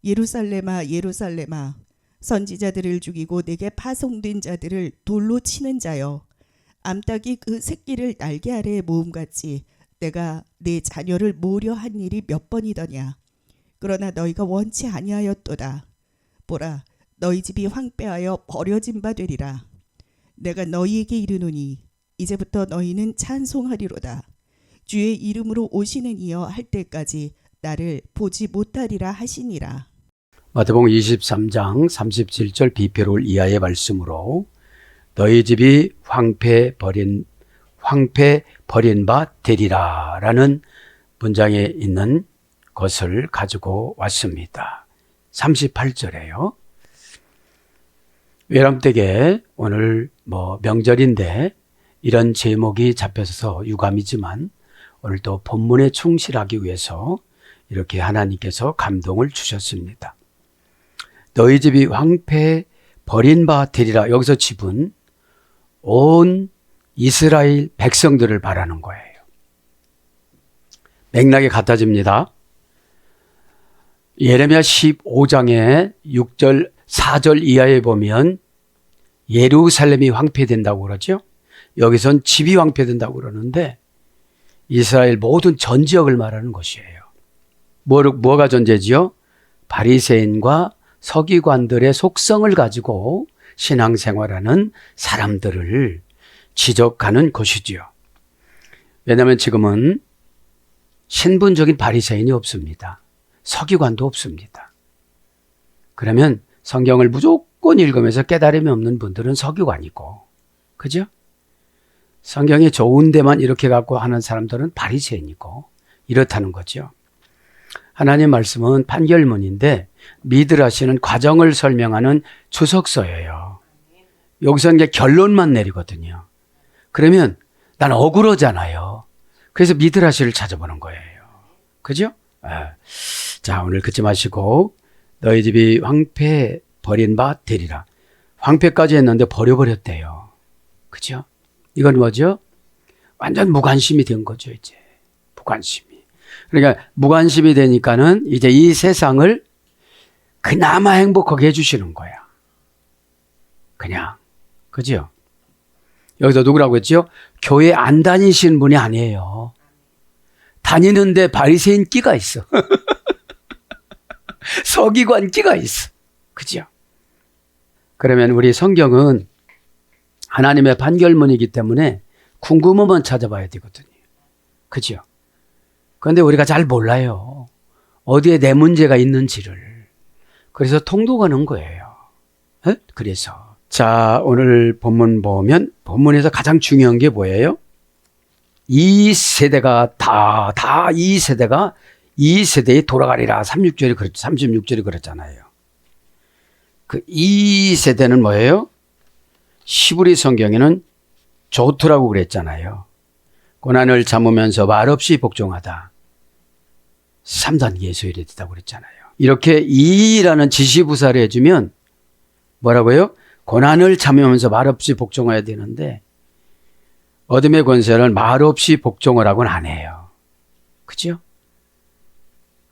예루살렘아 예루살렘아 선지자들을 죽이고 내게 파송된 자들을 돌로 치는 자여, 암탉이 그 새끼를 날개 아래에 모음같이 내가 내 자녀를 모으려 한 일이 몇 번이더냐. 그러나 너희가 원치 아니하였도다. 보라, 너희 집이 황폐하여 버려진 바 되리라. 내가 너희에게 이르노니 이제부터 너희는 찬송하리로다. 주의 이름으로 오시는 이여 할 때까지 나를 보지 못하리라 하시니라. 마태복음 23장 37절 비표를 이하의 말씀으로 너희 집이 황폐 버린 바 되리라 라는 문장에 있는 것을 가지고 왔습니다. 38절에요. 외람되게 오늘 명절인데 이런 제목이 잡혀서 유감이지만 오늘 또 본문에 충실하기 위해서 이렇게 하나님께서 감동을 주셨습니다. 너희 집이 황폐 버린 바 되리라. 여기서 집은 온 이스라엘 백성들을 말하는 거예요. 맥락이 같아집니다. 예레미야 15장의 6절 4절 이하에 보면 예루살렘이 황폐된다고 그러죠. 여기선 집이 황폐된다고 그러는데 이스라엘 모든 전 지역을 말하는 것이에요. 뭐가 전제지요? 바리새인과 서기관들의 속성을 가지고 신앙생활하는 사람들을 지적하는 것이지요. 왜냐하면 지금은 신분적인 바리새인이 없습니다. 서기관도 없습니다. 그러면 성경을 무조건 읽으면서 깨달음이 없는 분들은 서기관이고, 그죠? 성경이 좋은 데만 이렇게 갖고 하는 사람들은 바리새인이고 이렇다는 거죠. 하나님 말씀은 판결문인데 미드라시는 과정을 설명하는 주석서예요. 여기서는 이제 결론만 내리거든요. 그러면 난 억울하잖아요. 그래서 미드라시를 찾아보는 거예요. 그죠? 자, 오늘 그치 마시고 너희 집이 황폐 버린 바 되리라. 황폐까지 했는데 버려버렸대요. 그죠? 이건 뭐죠? 완전 무관심이 된 거죠, 이제. 무관심이. 그러니까 무관심이 되니까는 이제 이 세상을 그나마 행복하게 해주시는 거야. 그냥. 그죠? 여기서 누구라고 했죠? 교회 안 다니시는 분이 아니에요. 다니는데 바리새인 끼가 있어. 서기관 끼가 있어. 그죠? 그러면 우리 성경은 하나님의 판결문이기 때문에 궁금하면 찾아봐야 되거든요. 그죠? 그런데 우리가 잘 몰라요. 어디에 내 문제가 있는지를. 그래서 통독하는 거예요. 그래서. 자, 오늘 본문 보면 본문에서 가장 중요한 게 뭐예요? 이 세대가 이 세대가 이 세대에 돌아가리라. 36절이 그랬잖아요. 그 이 세대는 뭐예요? 시브리 성경에는 좋더라고 그랬잖아요. 고난을 참으면서 말없이 복종하다. 3단계의 소율이 됐다고 그랬잖아요. 이렇게 이라는 지시부사를 해주면 뭐라고요? 고난을 참으면서 말없이 복종해야 되는데 어둠의 권세는 말없이 복종을 하고는 안 해요. 그죠?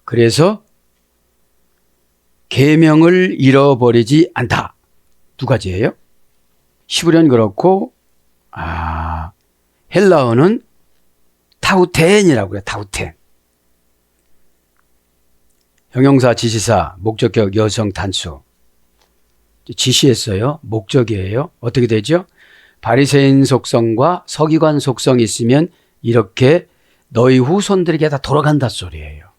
그래서 계명을 잃어버리지 않다. 두 가지예요. 히브리어는 그렇고 헬라어는 타우텐이라고 그래요. 타우텐. 형용사, 지시사, 목적격, 여성, 단수. 지시했어요. 목적이에요. 어떻게 되죠? 바리새인 속성과 서기관 속성이 있으면 이렇게 너희 후손들에게 다 돌아간다 소리예요.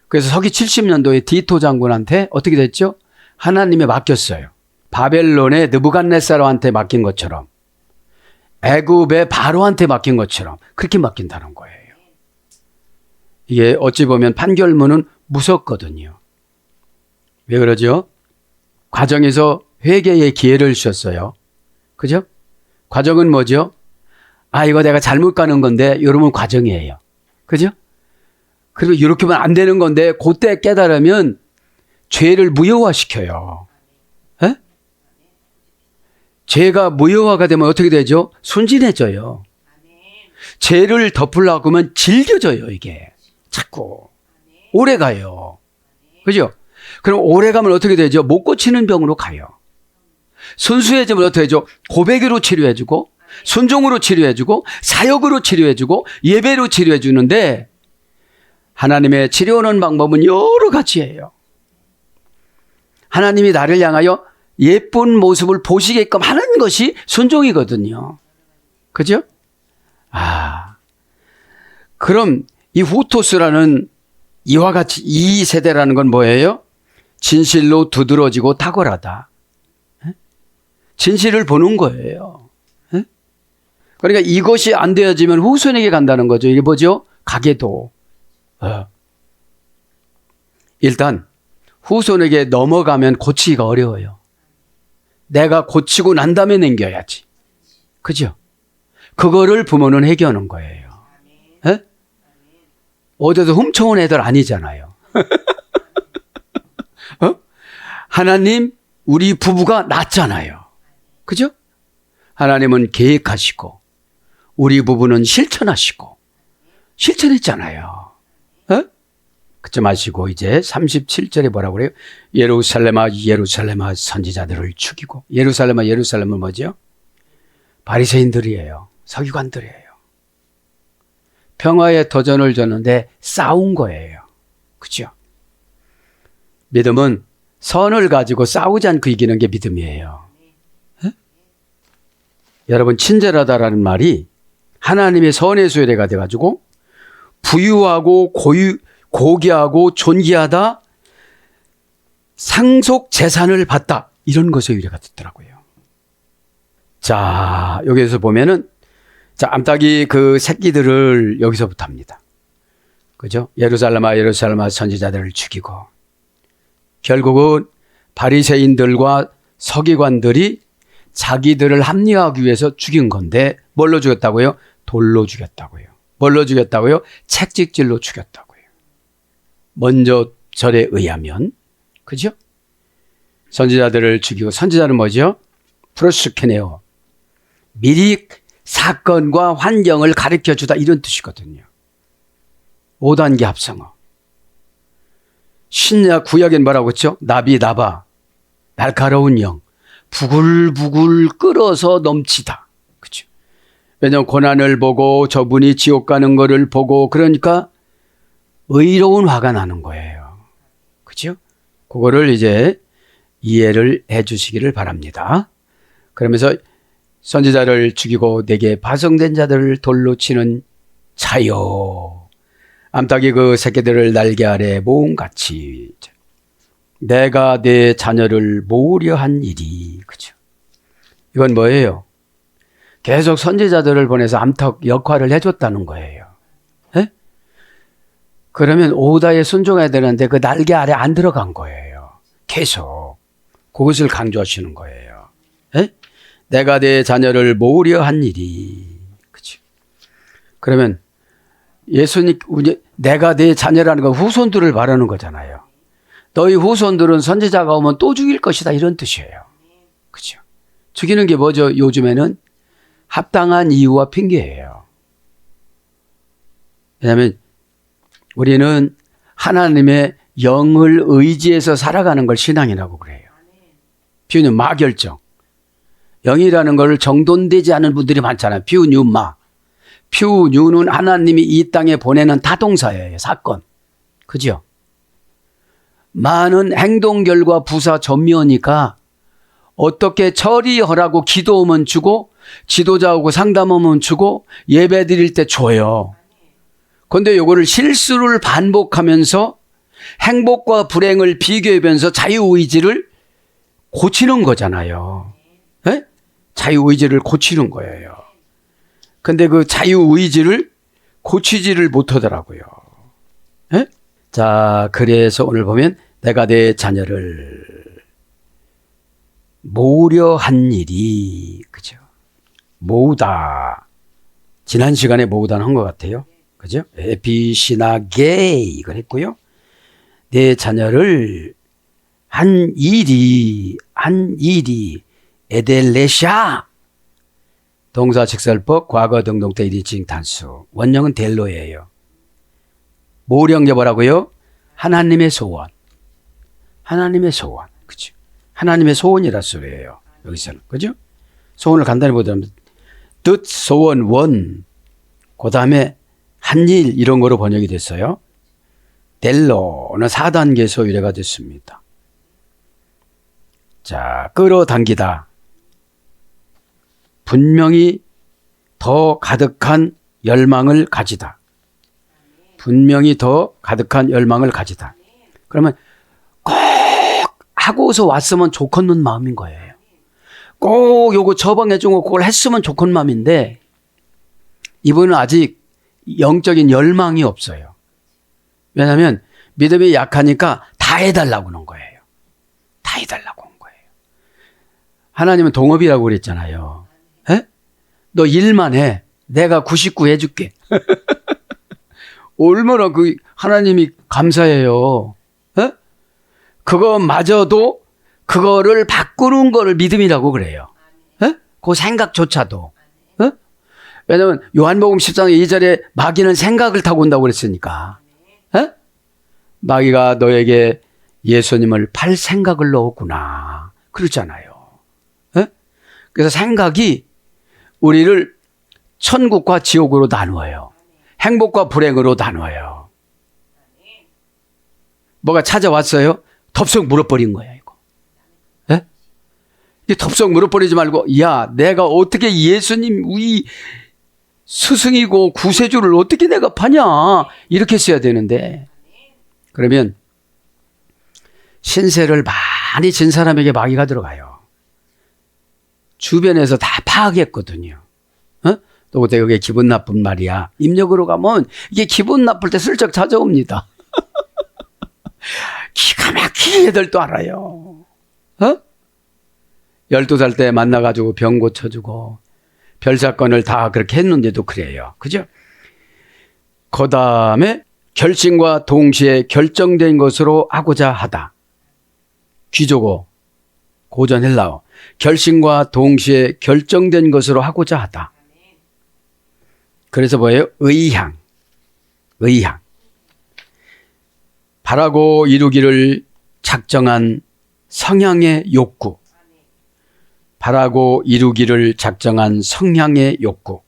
그래서 서기 70년도에 디토 장군한테 어떻게 됐죠? 하나님에 맡겼어요. 바벨론의 느부갓네살한테 맡긴 것처럼, 애굽의 바로한테 맡긴 것처럼 그렇게 맡긴다는 거예요. 이게 어찌 보면 판결문은 무섭거든요. 왜 그러죠? 과정에서 회개의 기회를 주셨어요. 그죠? 과정은 뭐죠? 이거 내가 잘못 가는 건데, 이러면 과정이에요. 그죠? 그리고 이렇게 하면 안 되는 건데, 그때 깨달으면 죄를 무효화시켜요. 에? 죄가 무효화가 되면 어떻게 되죠? 순진해져요. 죄를 덮으려고 하면 질겨져요, 이게. 자꾸. 오래 가요. 그죠? 그럼 오래 가면 어떻게 되죠? 못 고치는 병으로 가요. 순수해지면 어떻게 되죠? 고백으로 치료해주고 순종으로 치료해주고 사역으로 치료해주고 예배로 치료해주는데 하나님의 치료하는 방법은 여러 가지예요. 하나님이 나를 향하여 예쁜 모습을 보시게끔 하는 것이 순종이거든요. 그죠? 그럼 이 후토스라는 이와 같이 이 세대라는 건 뭐예요? 진실로 두드러지고 탁월하다. 진실을 보는 거예요. 그러니까 이것이 안 되어지면 후손에게 간다는 거죠. 이게 뭐죠? 가계도. 일단 후손에게 넘어가면 고치기가 어려워요. 내가 고치고 난 다음에 남겨야지. 그죠? 그거를 부모는 해결하는 거예요. 에? 어디서 훔쳐온 애들 아니잖아요. 하나님, 우리 부부가 낫잖아요. 그죠? 하나님은 계획하시고 우리 부부는 실천하시고 실천했잖아요. 그치 마시고 이제 37절에 뭐라고 그래요? 예루살렘아 예루살렘아 선지자들을 죽이고. 예루살렘아 예루살렘은 뭐죠? 바리새인들이에요. 서기관들이에요. 평화의 도전을 줬는데 싸운 거예요. 그죠? 믿음은 선을 가지고 싸우지 않고 이기는 게 믿음이에요. 여러분 친절하다라는 말이 하나님의 선의 수혜가 돼가지고 부유하고 고귀하고 존귀하다, 상속 재산을 받다 이런 것의 의뢰가 됐더라고요. 자, 여기에서 보면은 자, 암탉이 그 새끼들을 여기서부터 합니다. 그죠? 예루살렘아 예루살렘아 선지자들을 죽이고 결국은 바리새인들과 서기관들이 자기들을 합리화하기 위해서 죽인 건데 뭘로 죽였다고요? 돌로 죽였다고요. 뭘로 죽였다고요? 채찍질로 죽였다고요. 먼저 절에 의하면 그죠? 선지자들을 죽이고 선지자는 뭐죠? 프로스케네오. 미리 사건과 환경을 가르쳐주다 이런 뜻이거든요. 5단계 합성어. 신약 구약엔 뭐라고 했죠? 나비 나바 날카로운 영 부글부글 끓어서 넘치다. 그죠? 왜냐하면 고난을 보고 저분이 지옥 가는 거를 보고 그러니까 의로운 화가 나는 거예요. 그죠? 그거를 이제 이해를 해 주시기를 바랍니다. 그러면서 선지자를 죽이고 내게 파송된 자들을 돌로 치는 자요. 암탉이 그 새끼들을 날개 아래 모음같이 내가 내 자녀를 모으려 한 일이. 그죠? 이건 뭐예요? 계속 선지자들을 보내서 암탉 역할을 해줬다는 거예요. 에? 그러면 오다에 순종해야 되는데 그 날개 아래 안 들어간 거예요. 계속 그것을 강조하시는 거예요. 에? 내가 내 자녀를 모으려 한 일이. 그죠? 그러면 예수님 내가 내 자녀라는 건 후손들을 말하는 거잖아요. 너희 후손들은 선지자가 오면 또 죽일 것이다 이런 뜻이에요. 그죠? 죽이는 게 뭐죠? 요즘에는 합당한 이유와 핑계예요. 왜냐하면 우리는 하나님의 영을 의지해서 살아가는 걸 신앙이라고 그래요. 비유는 마결정. 영이라는 걸 정돈되지 않은 분들이 많잖아요. 퓨뉴마. 퓨뉴는 하나님이 이 땅에 보내는 타동사예요. 사건. 그죠? 많은 행동 결과 부사 전묘니까 어떻게 처리하라고 기도하면 주고 지도자하고 상담하면 주고 예배 드릴 때 줘요. 그런데 요거를 실수를 반복하면서 행복과 불행을 비교하면서 자유의지를 고치는 거잖아요. 네? 자유의지를 고치는 거예요. 근데 그 자유의지를 고치지를 못하더라고요. 네? 자, 그래서 오늘 보면 내가 내 자녀를 모으려 한 일이, 그죠? 모으다. 지난 시간에 모으다는 한 것 같아요. 그죠? 에피시나게 이걸 했고요. 내 자녀를 한 일이 에델레샤. 동사 직설법 과거 등동태 1인칭 단수. 원형은 델로예요. 모으려는 게 뭐라고요? 하나님의 소원. 하나님의 소원. 그죠? 하나님의 소원이라 소리예요. 여기서는. 그죠? 소원을 간단히 보자면 뜻, 소원, 원. 그다음에 한 일 이런 거로 번역이 됐어요. 델로는 4단계에서 유래가 됐습니다. 자, 끌어당기다. 분명히 더 가득한 열망을 가지다. 분명히 더 가득한 열망을 가지다. 그러면 꼭 하고서 왔으면 좋겠는 마음인 거예요. 꼭 요거 처방해 준 거 그걸 했으면 좋겠는 마음인데 이분은 아직 영적인 열망이 없어요. 왜냐하면 믿음이 약하니까 다 해달라고 하는 거예요. 다 해달라고 한 거예요. 하나님은 동업이라고 그랬잖아요. 에? 너 일만 해. 내가 99 해줄게. 얼마나 그 하나님이 감사해요. 에? 그거마저도 그거를 바꾸는 거를 믿음이라고 그래요. 에? 그 생각조차도. 에? 왜냐하면 요한복음 10장 2절에 마귀는 생각을 타고 온다고 그랬으니까. 에? 마귀가 너에게 예수님을 팔 생각을 넣었구나. 그러잖아요. 에? 그래서 생각이 우리를 천국과 지옥으로 나누어요. 행복과 불행으로 나누어요. 뭐가 찾아왔어요? 덥석 물어버린 거야, 이거. 예? 이 덥석 물어버리지 말고, 야, 내가 어떻게 예수님, 우리 스승이고 구세주를 어떻게 내가 파냐? 이렇게 써야 되는데. 그러면 신세를 많이 진 사람에게 마귀가 들어가요. 주변에서 다 파악했거든요. 어? 또 되게 기분 나쁜 말이야. 입력으로 가면 이게 기분 나쁠 때 슬쩍 찾아옵니다. 기가 막히게 애들도 알아요. 어? 12살 때 만나가지고 병 고쳐주고 별사건을 다 그렇게 했는데도 그래요. 그죠? 그 다음에 결심과 동시에 결정된 것으로 하고자 하다. 귀조고 고전 헬라어. 결심과 동시에 결정된 것으로 하고자 하다. 그래서 뭐예요? 의향. 의향. 바라고 이루기를 작정한 성향의 욕구. 바라고 이루기를 작정한 성향의 욕구.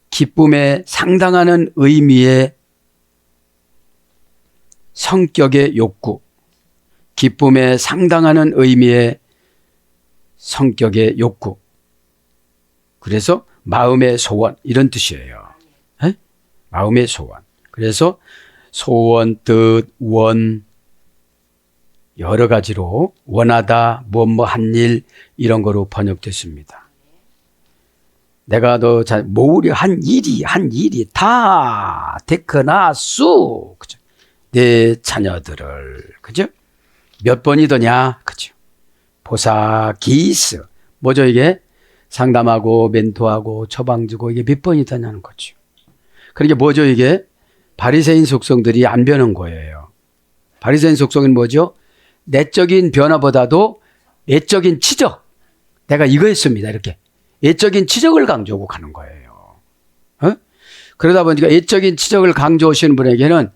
기쁨에 상당하는 의미의 성격의 욕구. 기쁨에 상당하는 의미의 성격의 욕구. 그래서 마음의 소원 이런 뜻이에요. 에? 마음의 소원. 그래서 소원, 뜻, 원 여러 가지로 원하다, 한 일 이런 거로 번역됐습니다. 내가 너 모으려 한 일이 다 데크나수. 그죠? 내 자녀들을 그죠? 몇 번이더냐? 그죠? 보사기스. 뭐죠 이게? 상담하고 멘토하고 처방주고 이게 몇 번이더냐는 거죠. 그러니까 뭐죠 이게? 바리새인 속성들이 안 변한 거예요. 바리새인 속성은 뭐죠? 내적인 변화보다도 외적인 치적. 내가 이거 했습니다. 이렇게. 외적인 치적을 강조하고 가는 거예요. 어? 그러다 보니까 외적인 치적을 강조하시는 분에게는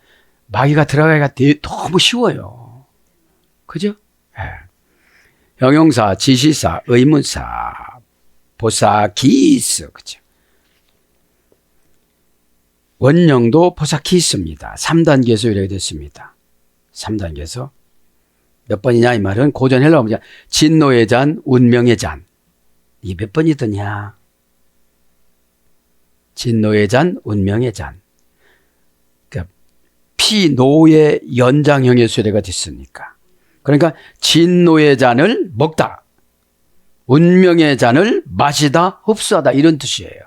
마귀가 들어가기가 너무 쉬워요. 그죠? 네. 형용사, 지시사, 의문사, 보사, 기스. 그죠? 원형도 포사키스입니다. 3단계에서 유래가 됐습니다. 3단계에서. 몇 번이냐 이 말은 고전 헬라어 문자 진노의 잔, 운명의 잔. 이 몇 번이더냐? 진노의 잔, 운명의 잔. 그러니까 피노의 연장형에서 유래가 됐으니까. 그러니까 진노의 잔을 먹다. 운명의 잔을 마시다, 흡수하다 이런 뜻이에요.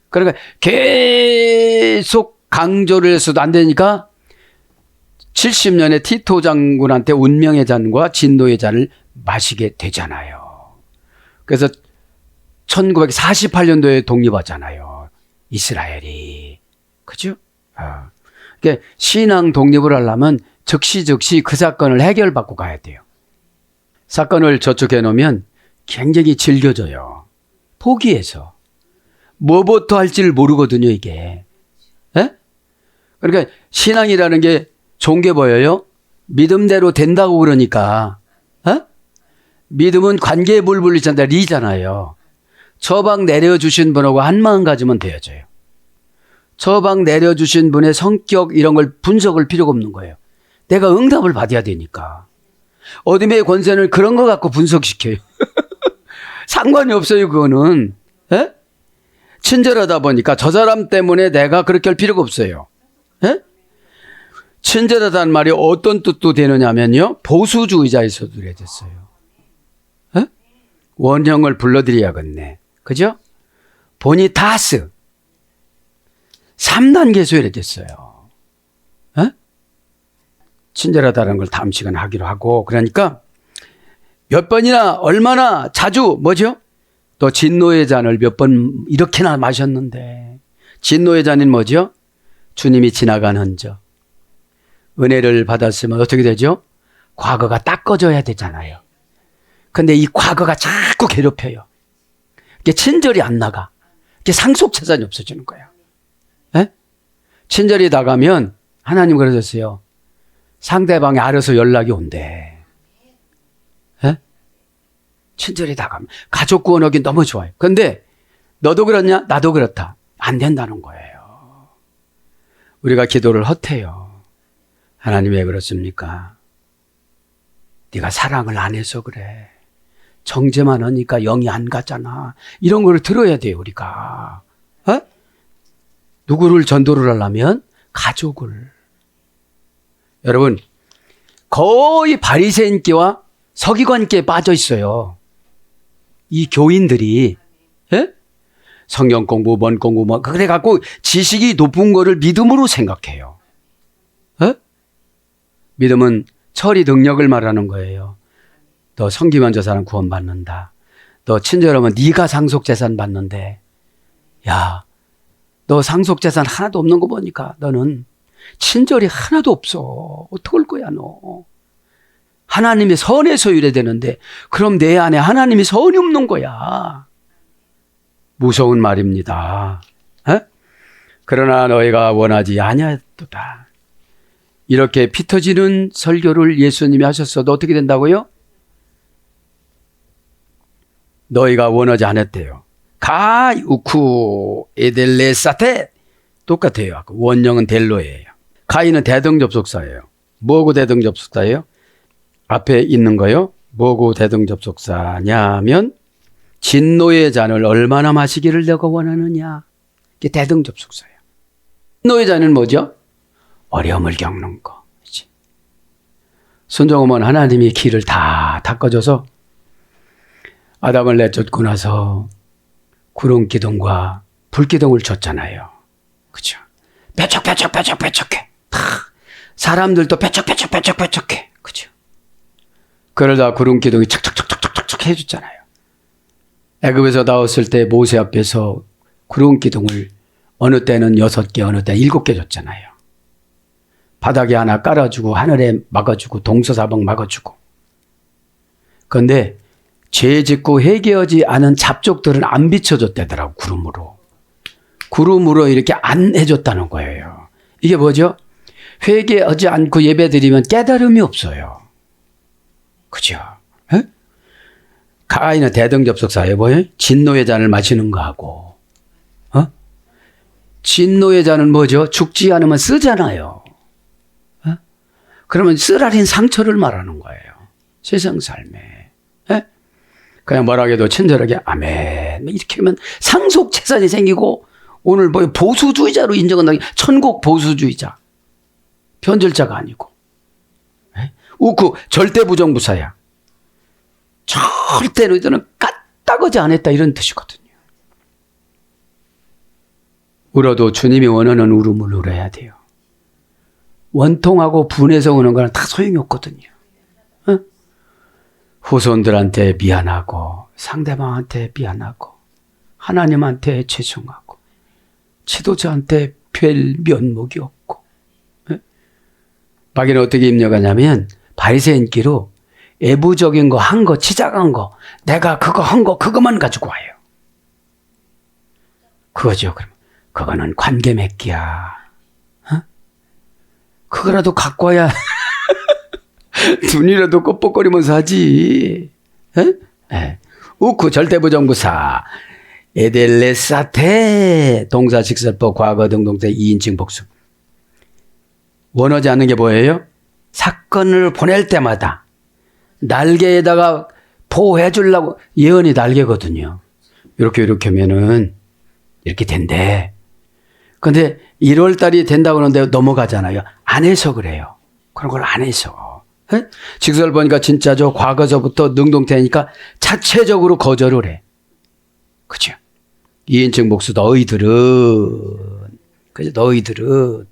그러니까 계속 강조를 해서도 안 되니까 70년에 티토 장군한테 운명의 잔과 진노의 잔을 마시게 되잖아요. 그래서 1948년도에 독립하잖아요. 이스라엘이. 그죠? 그러니까 신앙 독립을 하려면 즉시 그 사건을 해결받고 가야 돼요. 사건을 저축해 놓으면 굉장히 질겨져요. 포기해서. 뭐부터 할지를 모르거든요, 이게. 에? 그러니까 신앙이라는 게 좋은 게 보여요? 믿음대로 된다고 그러니까, 믿음은 관계의 불분리잖아, 리잖아요. 처방 내려주신 분하고 한마음 가지면 되어져요. 처방 내려주신 분의 성격 이런 걸 분석할 필요가 없는 거예요. 내가 응답을 받아야 되니까. 어둠의 권세는 그런 거 갖고 분석시켜요. 상관이 없어요, 그거는. 에? 친절하다 보니까 저 사람 때문에 내가 그렇게 할 필요가 없어요. 에? 친절하다는 말이 어떤 뜻도 되느냐면요, 보수주의자에서도 그래 됐어요. 에? 원형을 불러드려야겠네. 그죠? 보니타스. 3단계에서 이래 됐어요. 에? 친절하다는 걸 다음 시간에 하기로 하고, 그러니까 몇 번이나 얼마나 자주 뭐죠? 또 진노의 잔을 몇 번 이렇게나 마셨는데, 진노의 잔은 뭐죠? 주님이 지나간 흔적. 은혜를 받았으면 어떻게 되죠? 과거가 닦아져야 되잖아요. 근데 이 과거가 자꾸 괴롭혀요. 이게 친절이 안 나가. 이게 상속재산이 없어지는 거야. 에? 친절이 나가면 하나님 그러셨어요. 상대방이 알아서 연락이 온대. 에? 친절이 나가면 가족 구원하기 너무 좋아요. 근데 너도 그렇냐? 나도 그렇다. 안 된다는 거예요. 우리가 기도를 헛해요. 하나님 왜 그렇습니까? 네가 사랑을 안 해서 그래. 정죄만 하니까 영이 안 가잖아. 이런 걸 들어야 돼요, 우리가. 어? 누구를 전도를 하려면 가족을. 여러분, 거의 바리새인계와 서기관계에 빠져 있어요. 이 교인들이. 예? 성경 공부, 뭔 공부, 뭐 그래갖고 지식이 높은 거를 믿음으로 생각해요. 예? 믿음은 처리 능력을 말하는 거예요. 너 섬기면 저 사람 구원받는다. 너 친절하면 네가 상속재산 받는데, 야, 너 상속재산 하나도 없는 거 보니까 너는 친절이 하나도 없어. 어떡할 거야 너. 하나님의 선에서 유래되는데 그럼 내 안에 하나님의 선이 없는 거야. 무서운 말입니다. 에? 그러나 너희가 원하지 아니하도다. 이렇게 피 터지는 설교를 예수님이 하셨어도 어떻게 된다고요? 너희가 원하지 않았대요. 가 우쿠 에델레사테 똑같아요. 원형은 델로예요. 가인은 대등접속사예요. 뭐고 대등접속사예요? 앞에 있는 거요. 뭐고 대등접속사냐면 진노의 잔을 얼마나 마시기를 내가 원하느냐. 이게 대등접속사예요. 진노의 잔은 뭐죠? 어려움을 겪는 거. 순종하면 하나님이 길을 다 닦아줘서 아담을 내쫓고 나서 구름 기둥과 불 기둥을 줬잖아요. 그죠? 빼쩍빼쩍해. 사람들도 빼쩍빼쩍해. 그죠? 그러다 구름 기둥이 척척척척척척 해줬잖아요. 애굽에서 나왔을 때 모세 앞에서 구름 기둥을 어느 때는 6개, 어느 때는 7개 줬잖아요. 바닥에 하나 깔아주고 하늘에 막아주고 동서사방 막아주고. 그런데 죄 짓고 회개하지 않은 잡족들은 안 비춰줬다더라고. 구름으로 이렇게 안 해줬다는 거예요. 이게 뭐죠? 회개하지 않고 예배드리면 깨달음이 없어요. 그죠? 에? 가인은 대등접속사예요. 뭐예요? 진노의 잔을 마시는 거하고, 진노의 잔은 뭐죠? 죽지 않으면 쓰잖아요. 그러면 쓰라린 상처를 말하는 거예요. 세상 삶에. 그냥 뭐라해도 친절하게 아멘 이렇게 하면 상속 재산이 생기고, 오늘 뭐 보수주의자로 인정한다기 천국 보수주의자, 변절자가 아니고. 우쿠 절대 부정부사야. 절대 너희들은 까딱하지 않았다 이런 뜻이거든요. 울어도 주님이 원하는 울음을 울어야 돼요. 원통하고 분해서 오는 거는 다 소용이 없거든요. 후손들한테 미안하고, 상대방한테 미안하고, 하나님한테 죄송하고, 지도자한테 별 면목이 없고. 마귀는 어떻게 입력하냐면 바리새인기로 애부적인 거, 한 거, 치작한 거, 내가 그거 한 거, 그것만 가지고 와요. 그거죠. 그럼 그거는 관계 맺기야. 그거라도 갖고 와야 눈이라도 껍벅거리면서 하지. 에? 에. 우쿠 절대부정부사 에델레사테 동사식설법 과거 등동태 2인칭 복수. 원하지 않는 게 뭐예요? 사건을 보낼 때마다 날개에다가 보호해 주려고. 예언이 날개거든요. 이렇게 하면은 이렇게 된대. 근데 1월 달이 된다고 하는데 넘어가잖아요. 안 해서 그래요. 그런 걸 안 해서. 직설 보니까 진짜죠. 과거서부터 능동태니까 자체적으로 거절을 해. 그죠? 2인칭 복수 너희들은. 그죠? 너희들은.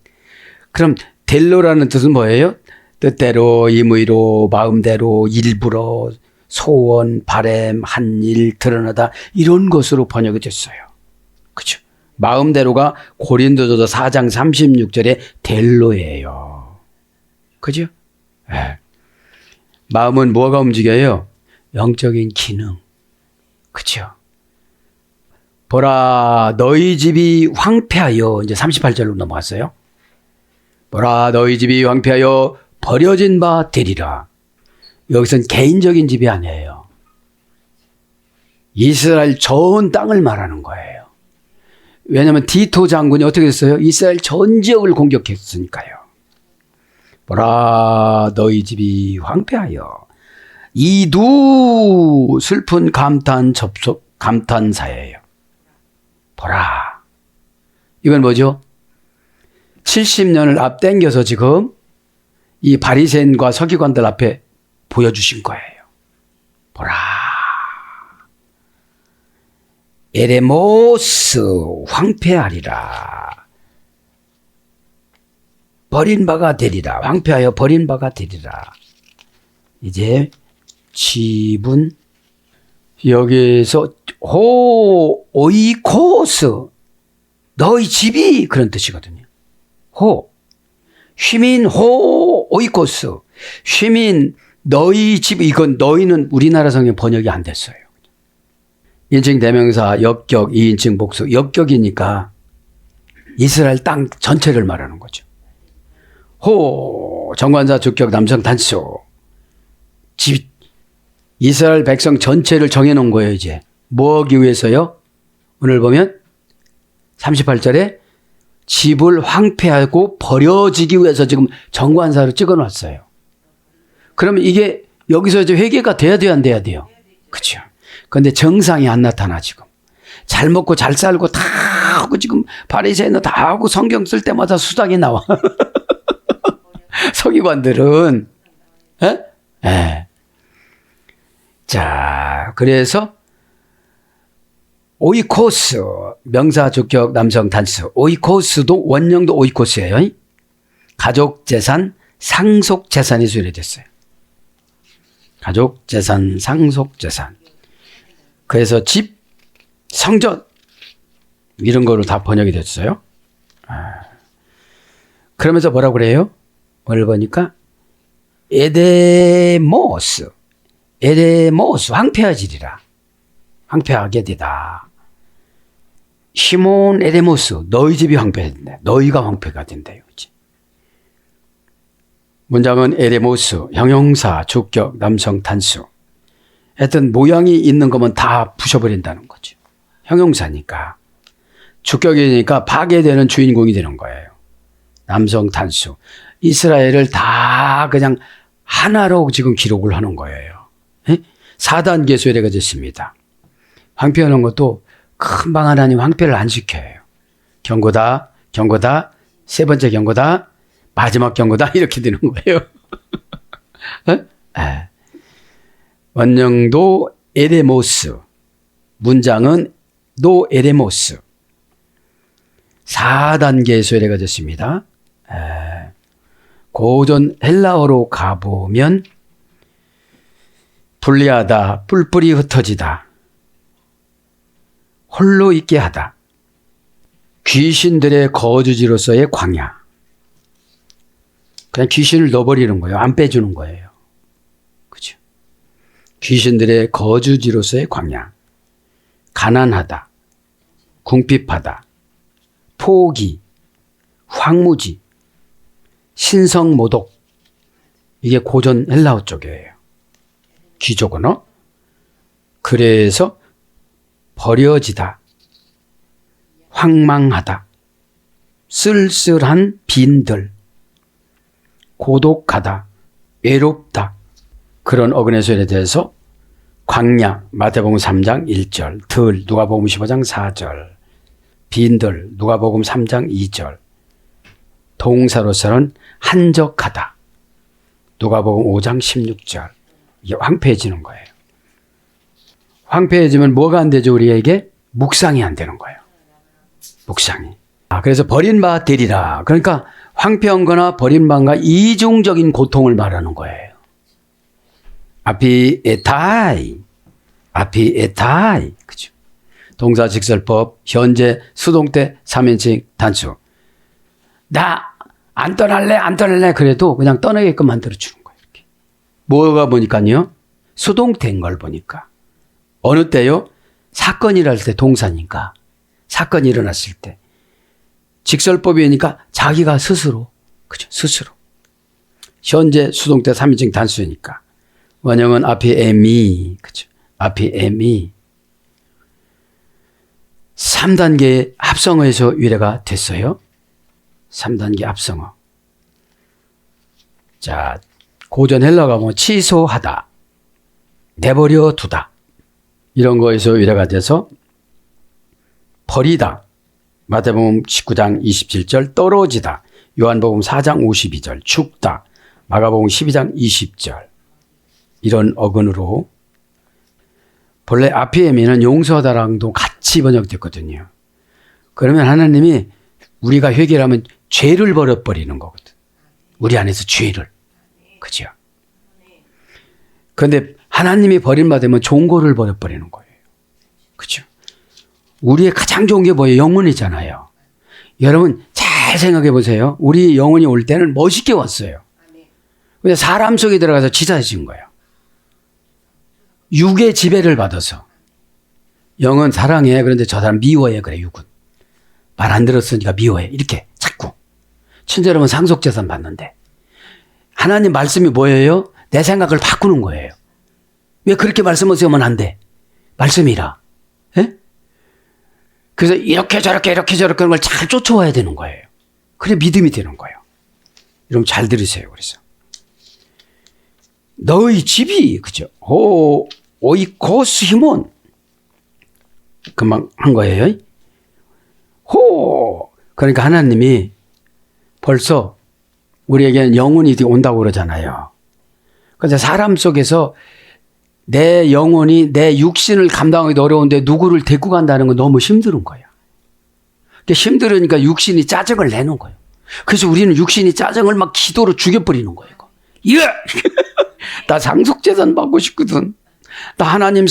그럼 델로라는 뜻은 뭐예요? 뜻대로, 임의로, 마음대로, 일부러, 소원, 바램, 한 일, 드러나다 이런 것으로 번역이 됐어요. 그죠? 마음대로가 고린도전서 4장 36절에 델로예요. 그죠? 네. 마음은 뭐가 움직여요? 영적인 기능. 그죠? 보라 너희 집이 황폐하여, 이제 38절로 넘어갔어요. 보라 너희 집이 황폐하여 버려진 바 되리라. 여기선 개인적인 집이 아니에요. 이스라엘 전 땅을 말하는 거예요. 왜냐하면 디토 장군이 어떻게 했어요? 이스라엘 전 지역을 공격했으니까요. 보라 너희 집이 황폐하여. 이두 슬픈 감탄사예요. 보라. 이건 뭐죠? 70년을 앞당겨서 지금 이 바리새인과 서기관들 앞에 보여주신 거예요. 보라. 에레모스 황폐하리라. 버린 바가 되리라. 황폐하여 버린 바가 되리라. 이제 집은 여기서 오이코스 너희 집이 그런 뜻이거든요. 휘민 오이코스 휘민 너희 집. 이건 너희는 우리나라 성경 번역이 안 됐어요. 인칭 대명사 역격 2인칭 복수. 역격이니까 이스라엘 땅 전체를 말하는 거죠. 정관사 주격 남성 단수. 집 이스라엘 백성 전체를 정해놓은 거예요. 이제 뭐 하기 위해서요? 오늘 보면 38절에 집을 황폐하고 버려지기 위해서 지금 정관사로 찍어놨어요. 그러면 이게 여기서 이제 회개가 돼야 돼요, 안 돼야 돼요? 그렇죠. 그런데 정상이 안 나타나. 지금 잘 먹고 잘 살고 다 하고 지금 바리새인은 다 하고 성경 쓸 때마다 수당이 나와. 서기관들은. 에? 자, 그래서 오이코스 명사 주격 남성 단수. 오이코스도 원형도 오이코스예요. 가족 재산, 상속 재산이 수렴됐어요. 가족 재산, 상속 재산. 그래서 집, 성전 이런 거로 다 번역이 됐어요. 그러면서 뭐라고 그래요? 오늘 보니까 에데모스 황폐하지리라. 황폐하게 되다. 시몬 에데모스 너희 집이 황폐해진다. 너희가 황폐가 된대요. 문장은 에데모스 형용사 주격 남성 단수. 하여튼 모양이 있는 거면 다 부셔버린다는 거죠. 형용사니까. 주격이니까 파괴되는 주인공이 되는 거예요. 남성 단수. 이스라엘을 다 그냥 하나로 지금 기록을 하는 거예요. 4단계 소리가 됐습니다. 황폐하는 것도 금방 하나님 황폐를 안 시켜요. 경고다, 세 번째 경고다, 마지막 경고다 이렇게 되는 거예요. 원형도 에레모스, 문장은 노 에레모스. 4단계의 소리가 됐습니다. 고전 헬라어로 가보면 분리하다, 뿔뿔이 흩어지다, 홀로 있게 하다, 귀신들의 거주지로서의 광야. 그냥 귀신을 넣어버리는 거예요. 안 빼주는 거예요. 그죠? 귀신들의 거주지로서의 광야. 가난하다, 궁핍하다, 포기, 황무지, 신성모독. 이게 고전 헬라어 쪽이에요. 귀족 언어. 그래서 버려지다, 황망하다, 쓸쓸한 빈들, 고독하다, 외롭다. 그런 어근에서에 대해서 광야, 마태복음 3장 1절, 들, 누가복음 15장 4절, 빈들, 누가복음 3장 2절, 동사로서는 한적하다, 누가복음 5장 16절. 이게 황폐해지는 거예요. 황폐해지면 뭐가 안 되죠, 우리에게? 묵상이 안 되는 거예요. 묵상이. 그래서 버린 바 되리라. 그러니까 황폐한 거나 버린 바가 이중적인 고통을 말하는 거예요. 아피에타이. 그죠? 동사 직설법, 현재 수동태 3인칭 단수. 나 안 떠날래. 그래도 그냥 떠나게끔 만들어주는 거예요. 이렇게. 뭐가 보니까요? 수동태인 걸 보니까. 어느 때요? 사건이 일어날 때 동사니까. 사건이 일어났을 때. 직설법이니까 자기가 스스로. 그죠? 스스로. 현재 수동태 3인칭 단수니까. 원형은 아피에미. 그죠? 아피에미. 3단계 합성어에서 유래가 됐어요. 3단계 합성어. 자, 고전 헬라가 뭐 취소하다, 내버려 두다. 이런 거에서 유래가 돼서 버리다. 마태복음 19장 27절 떨어지다. 요한복음 4장 52절 죽다. 마가복음 12장 20절. 이런 어근으로 본래 아피에미는 용서하다랑도 같이 번역됐거든요. 그러면 하나님이 우리가 회개를 하면 죄를 버려버리는 거거든. 우리 안에서 죄를. 그죠? 그런데 하나님이 버림받으면 좋은 거를 버려버리는 거예요. 그죠? 우리의 가장 좋은 게 뭐예요? 영혼이잖아요. 여러분 잘 생각해 보세요. 우리 영혼이 올 때는 멋있게 왔어요. 근데 사람 속에 들어가서 치사해진 거예요. 육의 지배를 받아서. 영은 사랑해. 그런데 저 사람 미워해. 그래, 육은. 말 안 들었으니까 미워해. 이렇게 자꾸. 천재 여러분 상속재산 받는데. 하나님 말씀이 뭐예요? 내 생각을 바꾸는 거예요. 왜 그렇게 말씀하시면 안 돼? 말씀이라. 예? 그래서 이렇게 저렇게 하는 걸 잘 쫓아와야 되는 거예요. 그래 믿음이 되는 거예요. 여러분 잘 들으세요. 그래서. 너희 집이, 그죠? 오이코스 히몬. 금방 한 거예요. 그러니까 하나님이 벌써 우리에게는 영혼이 온다고 그러잖아요. 그래서 사람 속에서 내 영혼이 내 육신을 감당하기 어려운데 누구를 데리고 간다는 건 너무 힘든 거예요. 힘들으니까 육신이 짜증을 내는 거예요. 그래서 우리는 육신이 짜증을 막 기도로 죽여버리는 거예요. 나 상속재산 받고 싶거든. 나 하나님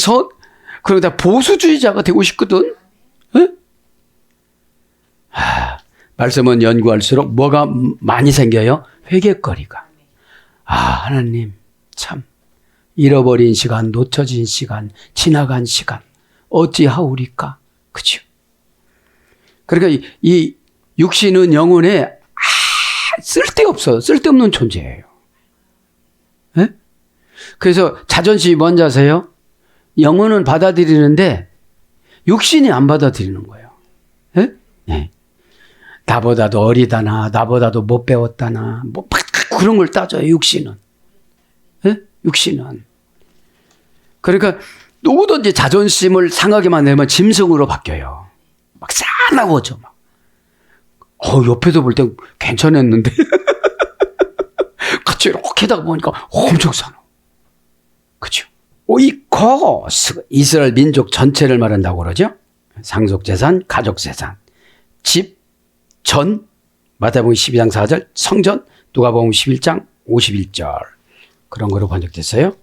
그리고 나 보수주의자가 되고 싶거든. 에? 말씀은 연구할수록 뭐가 많이 생겨요? 회개거리가. 하나님 참 잃어버린 시간, 놓쳐진 시간, 지나간 시간 어찌하오리까? 그죠? 그러니까 이 육신은 영혼에 쓸데없는 존재예요. 에? 그래서 자존심이 뭔지 아세요? 영혼은 받아들이는데 육신이 안 받아들이는 거예요. 에? 네. 나보다도 어리다나, 나보다도 못 배웠다나, 뭐 그런 걸 따져요. 육신은. 에? 육신은. 그러니까 누구든지 자존심을 상하게 만들면 짐승으로 바뀌어요. 막 싸나워져 막. 옆에서 볼 땐 괜찮았는데 같이 이렇게 하다 보니까 엄청 싸나. 그죠? 오이코스. 이스라엘 민족 전체를 말한다고 그러죠. 상속재산, 가족재산, 집, 전, 마태복음 12장 4절, 성전, 누가복음 11장 51절. 그런 거로 번역됐어요.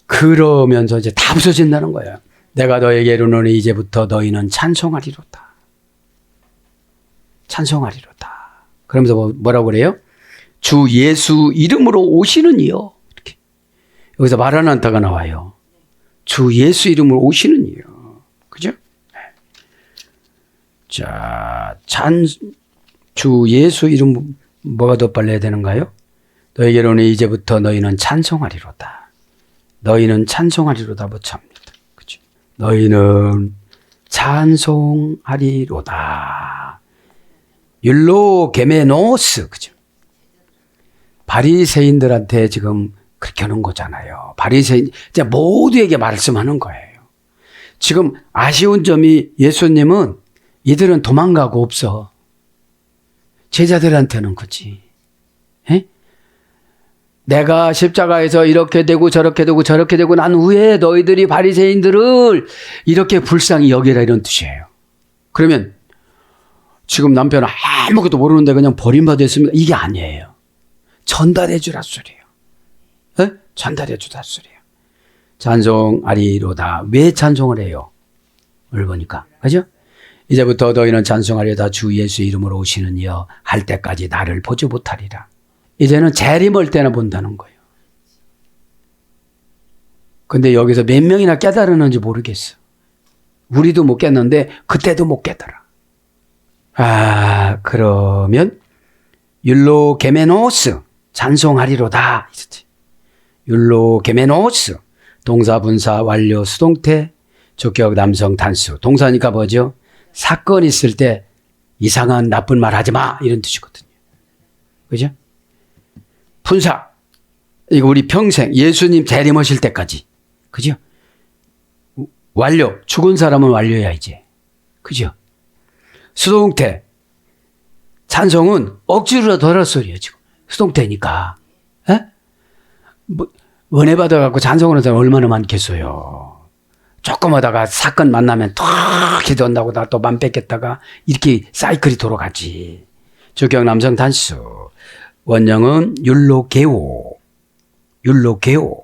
그러면서 이제 다 부서진다는 거예요. 내가 너에게 이르노니 이제부터 너희는 찬송하리로다. 찬송하리로다. 그러면서 뭐라고 그래요? 주 예수 이름으로 오시는 이여. 이렇게. 여기서 마라나타가 나와요. 주 예수 이름으로 오시는 이여. 그죠? 자, 주 예수 이름 뭐가 덧발려야 되는가요? 너희에게로는 이제부터 너희는 찬송하리로다. 너희는 찬송하리로다 붙잡니다. 그죠? 너희는 찬송하리로다. 율로게메노스. 그죠? 바리새인들한테 지금 그렇게 하는 거잖아요. 바리새인, 이제 모두에게 말씀하는 거예요. 지금 아쉬운 점이 예수님은 이들은 도망가고 없어. 제자들한테는 그지. 에? 내가 십자가에서 이렇게 되고 저렇게 되고 저렇게 되고 난 후에 너희들이 바리새인들을 이렇게 불쌍히 여기라 이런 뜻이에요. 그러면 지금 남편은 아무것도 모르는데 그냥 버림받았습니다. 이게 아니에요. 전달해 주라 소리예요. 에? 전달해 주라 소리예요. 찬송하리로다. 왜 찬송을 해요? 오늘 보니까. 그죠? 이제부터 너희는 찬송하리로다. 주 예수 이름으로 오시는 이여 할 때까지 나를 보지 못하리라. 이제는 재림할 때나 본다는 거예요. 근데 여기서 몇 명이나 깨달았는지 모르겠어. 우리도 못 깼는데 그때도 못 깨달아. 그러면 율로게메노스 찬송하리로다. 율로게메노스 동사 분사 완료 수동태 조격 남성 단수. 동사니까 뭐죠? 사건 있을 때 이상한 나쁜 말 하지 마 이런 뜻이거든요. 그죠? 분사 이거 우리 평생 예수님 재림하실 때까지. 그죠? 완료 죽은 사람은 완료야 이제. 그죠? 수동태 찬송은 억지로라도 하라 소리예요 지금. 수동태니까. 에? 뭐, 은혜 받아갖고 찬송하는 사람 얼마나 많겠어요. 조금 하다가 사건 만나면 탁 기도한다고 나 또 맘 뺏겠다가 이렇게 사이클이 돌아가지. 주격 남성 단수. 원형은 율로게오. 율로게오.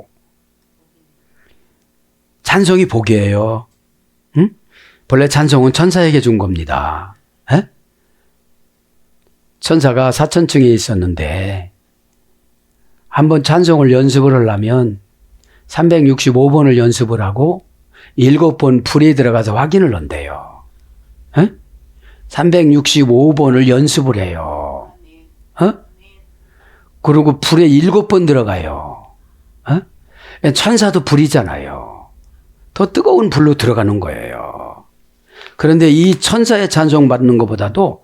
찬송이 복이에요. 응? 본래 찬송은 천사에게 준 겁니다. 에? 천사가 사천층에 있었는데 한번 찬송을 연습을 하려면 365번을 연습을 하고 7번 불에 들어가서 확인을 한대요. 에? 365번을 연습을 해요. 그리고 불에 7번 들어가요. 천사도 불이잖아요. 더 뜨거운 불로 들어가는 거예요. 그런데 이 천사의 찬송 받는 것보다도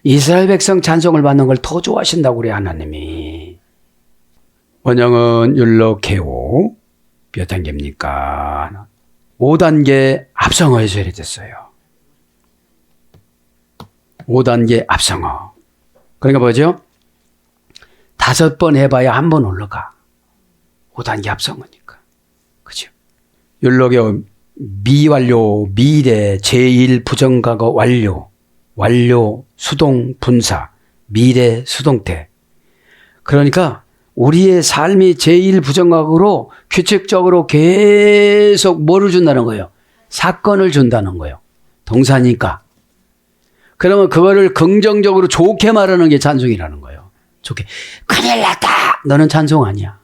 이스라엘 백성 찬송을 받는 걸 더 좋아하신다고 그래요, 하나님이. 원형은 율로게오. 몇 단계입니까? 5단계 합성어에서 이랬어요. 5단계 합성어. 그러니까 뭐죠? 5번 해봐야 한 번 올라가. 5단계 합성어니까. 그죠? 율로게오 미완료, 미래, 제1부정과거 완료, 완료, 수동, 분사, 미래, 수동태. 그러니까 우리의 삶이 제1부정과거로 규칙적으로 계속 뭐를 준다는 거예요? 사건을 준다는 거예요. 동사니까. 그러면 그거를 긍정적으로 좋게 말하는 게 찬송이라는 거예요. 좋게. 큰일 났다! 너는 찬송 아니야.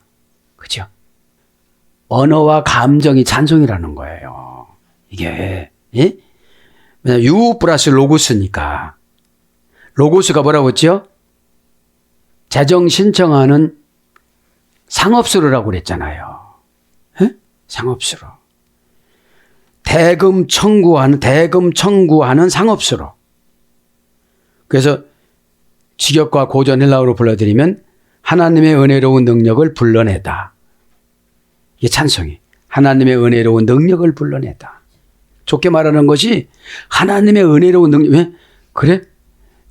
그죠? 언어와 감정이 찬송이라는 거예요. 이게. 예? 유 플러스 로고스니까. 로고스가 뭐라고 했죠? 재정 신청하는 상업수로라고 그랬잖아요. 에? 상업수로. 대금 청구하는 상업수로. 그래서 직역과 고전 헬라어로 불러드리면 하나님의 은혜로운 능력을 불러내다. 이게 찬송이. 하나님의 은혜로운 능력을 불러내다. 좋게 말하는 것이 하나님의 은혜로운 능력. 왜? 그래?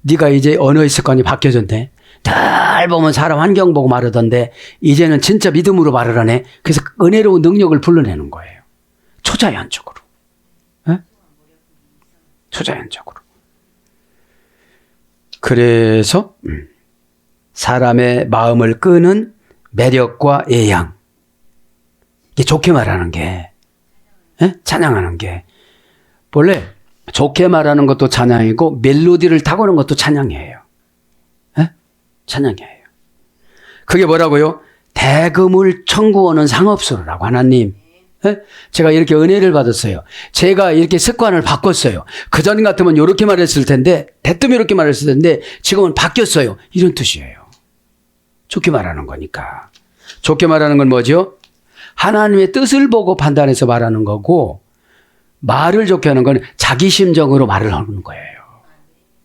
네가 이제 언어의 습관이 바뀌어졌네. 늘 보면 사람 환경 보고 말하던데 이제는 진짜 믿음으로 말을 하네. 그래서 은혜로운 능력을 불러내는 거예요. 초자연적으로. 에? 초자연적으로. 그래서 사람의 마음을 끄는 매력과 예양. 이게 좋게 말하는 게, 에? 찬양하는 게. 본래 좋게 말하는 것도 찬양이고 멜로디를 타고는 것도 찬양이에요. 에? 찬양이에요. 그게 뭐라고요? 대금을 청구하는 상업수로라고. 하나님, 에? 제가 이렇게 은혜를 받았어요. 제가 이렇게 습관을 바꿨어요. 그전 같으면 이렇게 말했을 텐데, 대뜸 이렇게 말했을 텐데 지금은 바뀌었어요. 이런 뜻이에요. 좋게 말하는 거니까. 좋게 말하는 건 뭐죠? 하나님의 뜻을 보고 판단해서 말하는 거고, 말을 좋게 하는 건 자기 심정으로 말을 하는 거예요.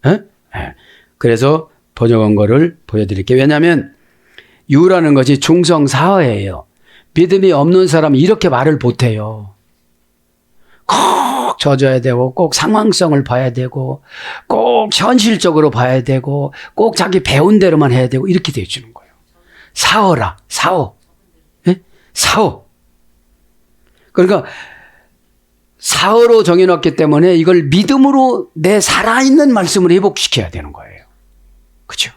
예? 예. 그래서 번역한 거를 보여드릴게요. 왜냐하면 유라는 것이 중성사어예요. 믿음이 없는 사람은 이렇게 말을 못해요. 꼭 져줘야 되고, 꼭 상황성을 봐야 되고, 꼭 현실적으로 봐야 되고, 꼭 자기 배운 대로만 해야 되고, 이렇게 되어주는 거예요. 사어라, 사어. 예? 사어. 그러니까 사어로 정해놨기 때문에 이걸 믿음으로 내 살아있는 말씀을 회복시켜야 되는 거예요. 그죠?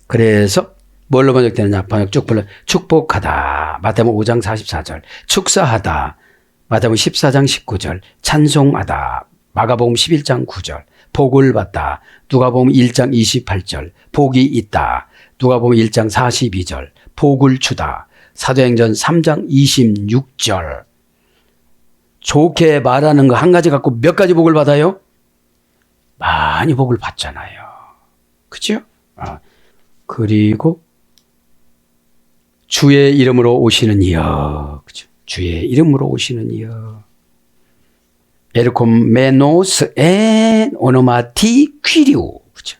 그래서 뭘로 번역되느냐? 번역 쭉 불러. 축복하다. 마태복음 5장 44절. 축사하다. 마태복음 14장 19절. 찬송하다. 마가복음 11장 9절. 복을 받다. 누가복음 1장 28절. 복이 있다. 누가복음 1장 42절. 복을 주다. 사도행전 3장 26절. 좋게 말하는 거 한 가지 갖고 몇 가지 복을 받아요? 많이 복을 받잖아요. 그죠? 그리고 주의 이름으로 오시는 이여. 그죠? 주의 이름으로 오시는 이여. 에르콤메노스 엔 오노마티 퀴리오. 그죠?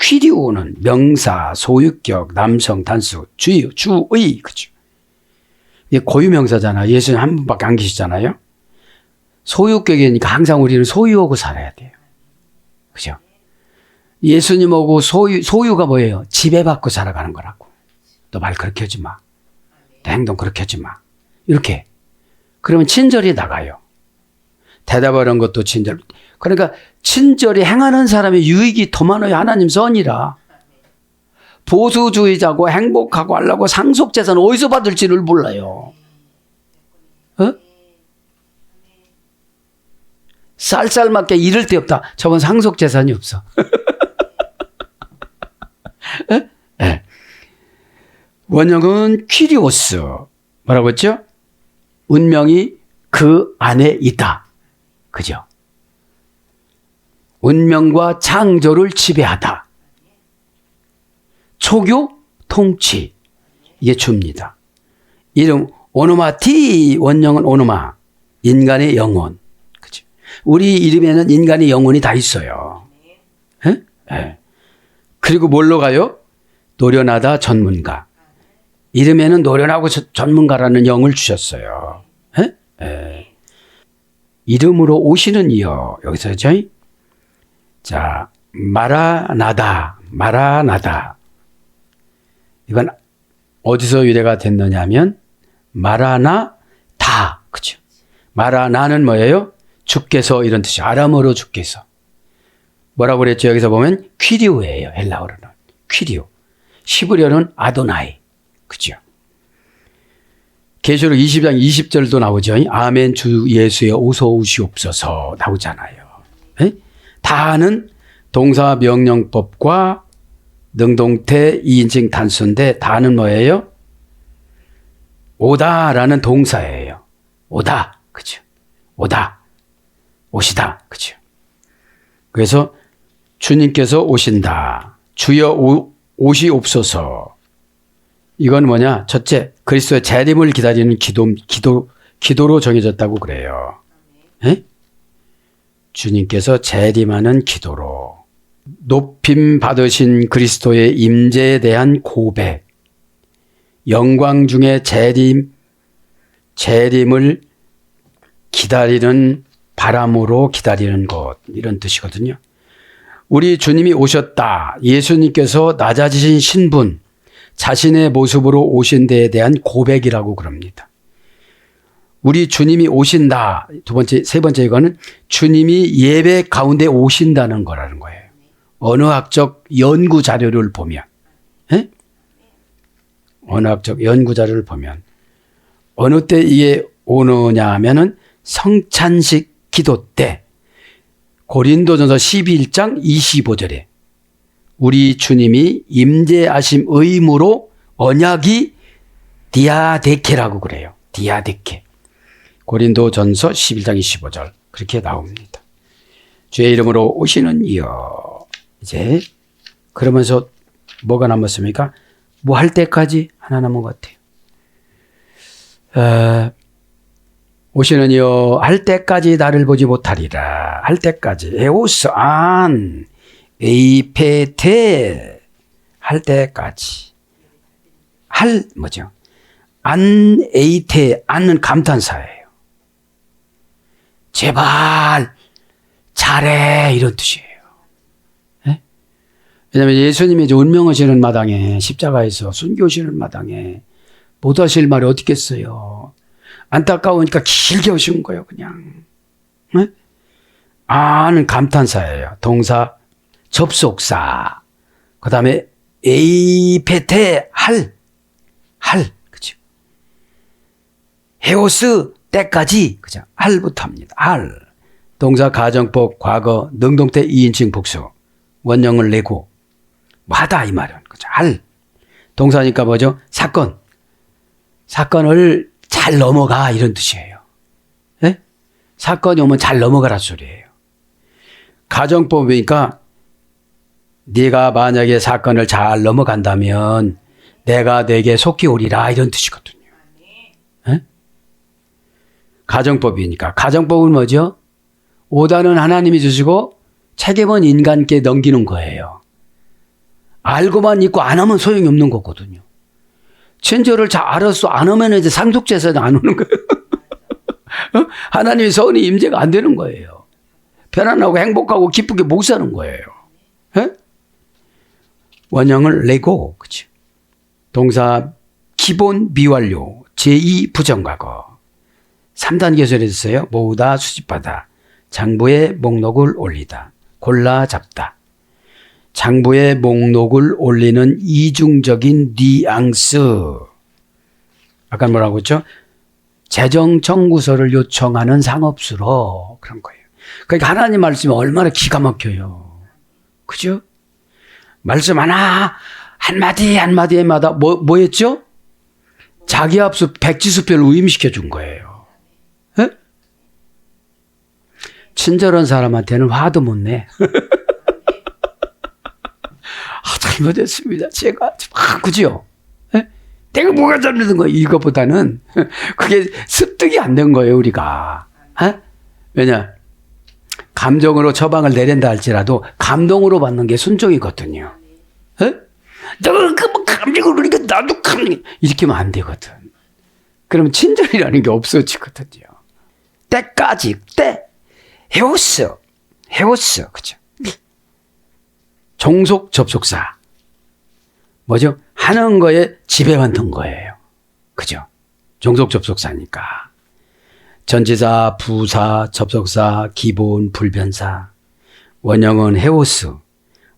퀴리오는 명사, 소유격, 남성, 단수, 주의. 그죠? 이게 고유명사잖아. 예수님 한 분밖에 안 계시잖아요. 소유격이니까 항상 우리는 소유하고 살아야 돼요. 그죠? 예수님하고 소유가 뭐예요? 지배받고 살아가는 거라고. 너 말 그렇게 하지 마. 너 행동 그렇게 하지 마. 이렇게. 그러면 친절히 나가요. 대답하는 것도 친절. 그러니까 친절히 행하는 사람의 유익이 더 많아요. 하나님 선이라. 보수주의자고 행복하고 하려고 상속재산 어디서 받을지를 몰라요. 어? 쌀쌀맞게 이럴 데 없다. 저건 상속재산이 없어. 네. 원형은 퀴리오스. 뭐라고 했죠? 운명이 그 안에 있다. 그죠? 운명과 창조를 지배하다. 초교, 통치. 이게 주입니다. 이름 오노마티, 원형은 오노마. 인간의 영혼. 그죠? 우리 이름에는 인간의 영혼이 다 있어요. 네? 네. 그리고 뭘로 가요? 노련하다, 전문가. 이름에는 노련하고 전문가라는 영을 주셨어요. 네? 네. 이름으로 오시는 이여. 여기서 저희 자, 마라나다. 이건 어디서 유래가 됐느냐면 마라나다. 그죠? 마라나는 뭐예요? 주께서 이런 뜻이 아람어로 주께서. 뭐라고 그랬죠? 여기서 보면 퀴리오예요. 헬라어로는. 퀴리오. 시브리어는 아도나이. 그죠? 계시록 20장 20절도 나오죠. 아멘 주 예수여 오소 오시옵소서 나오잖아요. 에? 다는 동사 명령법과 능동태 2인칭 단수인데 다는 뭐예요? 오다라는 동사예요. 오다. 그죠? 오다. 오시다. 그죠? 그래서 주님께서 오신다. 주여 오시옵소서. 이건 뭐냐? 첫째, 그리스도의 재림을 기다리는 기도로 정해졌다고 그래요. 에? 주님께서 재림하는 기도로. 높임 받으신 그리스도의 임재에 대한 고백. 영광 중에 재림을 기다리는 바람으로 기다리는 것. 이런 뜻이거든요. 우리 주님이 오셨다. 예수님께서 낮아지신 신분, 자신의 모습으로 오신 데에 대한 고백이라고 그럽니다. 우리 주님이 오신다. 세 번째 이거는 주님이 예배 가운데 오신다는 거라는 거예요. 언어학적 연구 자료를 보면, 에? 언어학적 연구 자료를 보면 어느 때 이게 오느냐 하면은 성찬식 기도 때 고린도전서 11장 25절에 우리 주님이 임재하심 의무로 언약이 디아데케라고 그래요. 디아데케. 고린도전서 11장 25절 그렇게 나옵니다. 주의 이름으로 오시는 이여. 이제 그러면서 뭐가 남았습니까? 뭐 할 때까지 하나 남은 것 같아요. 오시는 이여 할 때까지 나를 보지 못하리라. 할 때까지. 에오스 안 에이페테 할 때까지. 할 뭐죠? 안 에이테 안은 감탄사예요. 제발 잘해 이런 뜻이에요. 예? 왜냐하면 예수님이 이제 운명하시는 마당에 십자가에서 순교하시는 마당에 못 하실 말이 어디 있겠어요. 안타까우니까 길게 오신 거예요. 그냥. 예? 아는 감탄사예요. 동사 접속사. 그 다음에 에이페테 할. 그죠? 헤오스 때까지. 그죠? 할부터 합니다. 할. 동사 가정법 과거 능동태 2인칭 복수. 원형을 내고 뭐 하다 이 말은. 그죠? 할. 동사니까 뭐죠? 사건. 사건을 잘 넘어가 이런 뜻이에요. 예? 사건이 오면 잘 넘어가라 소리예요. 가정법이니까 네가 만약에 사건을 잘 넘어간다면 내가 네게 속히 오리라 이런 뜻이거든요. 예? 가정법이니까. 가정법은 뭐죠? 오다는 하나님이 주시고 책임은 인간께 넘기는 거예요. 알고만 있고 안 하면 소용이 없는 거거든요. 친절을 잘 알았어. 안 하면 이제 상속제사는 안 오는 거예요. 하나님의 선이 임재가 안 되는 거예요. 편안하고 행복하고 기쁘게 못 사는 거예요. 예? 원형을 내고, 그치. 동사 기본 미완료, 제2 부정과거. 3단 개설에 있어요. 모으다, 수집하다. 장부에 목록을 올리다. 골라 잡다. 장부에 목록을 올리는 이중적인 뉘앙스. 아까 뭐라고 했죠? 재정 청구서를 요청하는 상업수로 그런 거예요. 그러니까 하나님 말씀이 얼마나 기가 막혀요. 그죠? 말씀 하나 한마디 한마디마다 뭐 했죠? 자기 합수 백지수표를 위임시켜 준 거예요. 에? 친절한 사람한테는 화도 못 내. 잘못했습니다. 제가 그죠? 에? 내가 뭐가 잘못된 거야? 이것보다는 그게 습득이 안 된 거예요. 우리가. 에? 왜냐? 감정으로 처방을 내린다 할지라도 감동으로 받는 게 순종이거든요. 에? 너가 그 감정으로 그러니까 나도 감정 이렇게 하면 안 되거든. 그러면 친절이라는 게 없어지거든요. 때까지 헤오스 그죠? 종속 접속사 뭐죠? 하는 거에 지배만 든 거예요. 그죠? 종속 접속사니까. 전치사, 부사, 접속사, 기본, 불변사. 원형은 헤오스.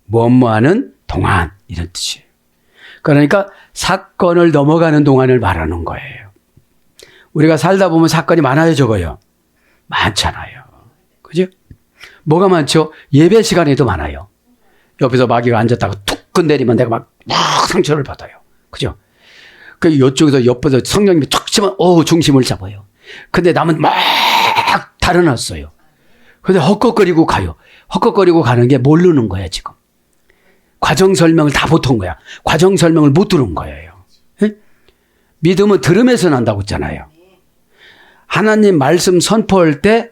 뭐뭐하는 동안 이런 뜻이에요. 그러니까 사건을 넘어가는 동안을 말하는 거예요. 우리가 살다 보면 사건이 많아요, 적어요? 많잖아요. 그죠? 뭐가 많죠? 예배 시간에도 많아요. 옆에서 마귀가 앉았다가 툭 건드리면 내가 막 상처를 받아요. 그죠? 그 이쪽에서 옆에서 성령님이 툭 치면 중심을 잡아요. 근데 남은 막 달아났어요. 근데 헛걱거리고 가요. 헛걱거리고 가는 게 모르는 거야, 지금. 과정 설명을 다 못한 거야. 과정 설명을 못 들은 거예요. 에? 믿음은 들으면서 난다고 했잖아요. 하나님 말씀 선포할 때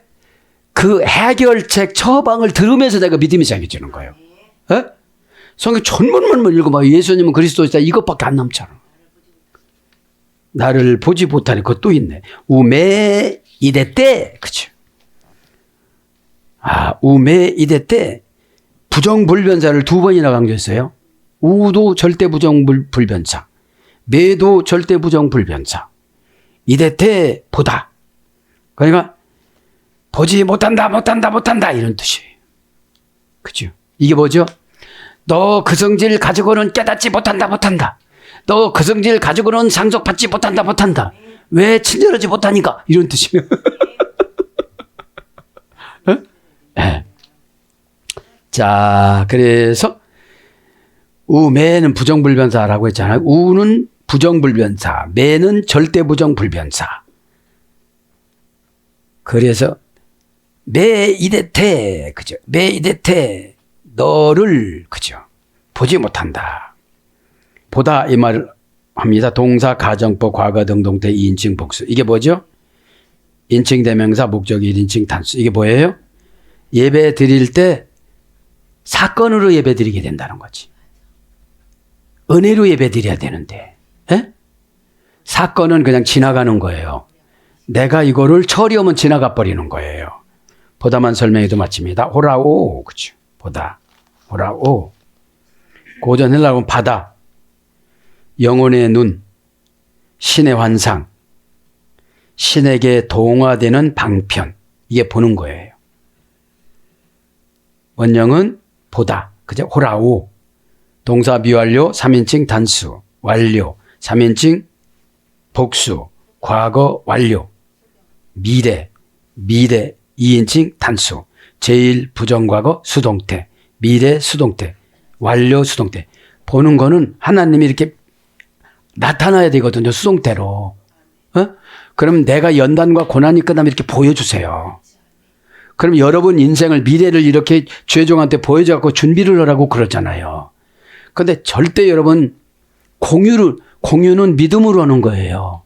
그 해결책 처방을 들으면서 내가 믿음이 생겨지는 거예요. 에? 성경 전문만 읽어봐. 예수님은 그리스도이다. 이것밖에 안 남잖아. 나를 보지 못하니 그것도 있네. 우메 이데 때, 그치? 우메 이데 때 부정불변사를 2번이나 강조했어요. 우도 절대 부정불변사, 매도 절대 부정불변사. 이데 때 보다. 그러니까 보지 못한다 이런 뜻이에요. 그죠? 이게 뭐죠? 너 그 성질 가지고는 깨닫지 못한다. 너 그 성질 가지고는 상속받지 못한다. 왜 친절하지 못하니까? 이런 뜻이에요. 네. 자, 그래서 우매는 부정불변사라고 했잖아요. 우는 부정불변사, 매는 절대부정불변사. 그래서 매 이데테, 그죠? 매 이데테 너를, 그죠? 보지 못한다. 보다 이 말을 합니다. 동사, 가정법, 과거, 등동태, 2인칭 복수. 이게 뭐죠? 인칭 대명사, 목적 1인칭 단수. 이게 뭐예요? 예배 드릴 때 사건으로 예배 드리게 된다는 거지. 은혜로 예배 드려야 되는데. 에? 사건은 그냥 지나가는 거예요. 내가 이거를 처리하면 지나가 버리는 거예요. 보다만 설명해도 마칩니다. 호라오. 그죠? 보다. 호라오. 고전 헬라어는 바다. 영혼의 눈. 신의 환상. 신에게 동화되는 방편. 이게 보는 거예요. 원형은 보다. 그죠? 호라오. 동사 미완료 3인칭 단수. 완료. 3인칭 복수. 과거 완료. 미래. 미래 2인칭 단수. 제일 부정과거 수동태. 미래 수동태. 완료 수동태. 보는 거는 하나님이 이렇게 나타나야 되거든요. 수동태로. 어? 그럼 내가 연단과 고난이 끝나면 이렇게 보여주세요. 그럼 여러분 인생을 미래를 이렇게 주혜종한테 보여줘갖고 준비를 하라고 그러잖아요. 근데 절대 여러분 공유는 믿음으로 하는 거예요.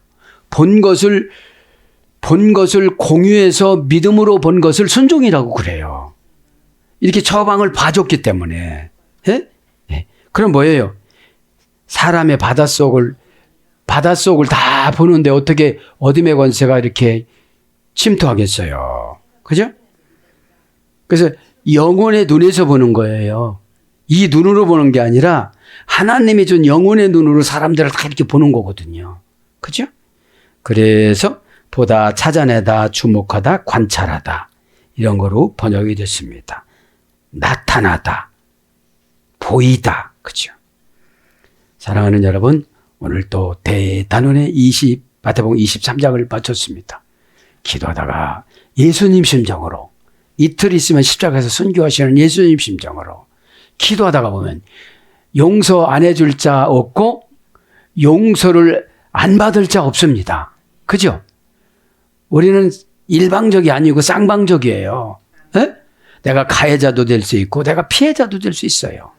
본 것을 공유해서 믿음으로 본 것을 순종이라고 그래요. 이렇게 처방을 봐줬기 때문에. 예? 예. 그럼 뭐예요? 사람의 바닷속을 다 보는데 어떻게 어둠의 권세가 이렇게 침투하겠어요. 그죠? 그래서 영혼의 눈에서 보는 거예요. 이 눈으로 보는 게 아니라 하나님이 준 영혼의 눈으로 사람들을 다 이렇게 보는 거거든요. 그죠? 그래서 보다, 찾아내다, 주목하다, 관찰하다 이런 거로 번역이 됐습니다. 나타나다, 보이다. 그죠? 사랑하는 여러분, 오늘 또 대단원의 마태복음 23장을 마쳤습니다. 기도하다가 예수님 심정으로 이틀 있으면 십자가에서 순교하시는 예수님 심정으로 기도하다가 보면 용서 안 해줄 자 없고 용서를 안 받을 자 없습니다. 그죠? 우리는 일방적이 아니고 쌍방적이에요. 에? 내가 가해자도 될 수 있고 내가 피해자도 될 수 있어요.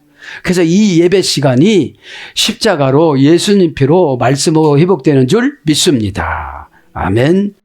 그래서 이 예배 시간이 십자가로 예수님 피로 말씀으로 회복되는 줄 믿습니다. 아멘.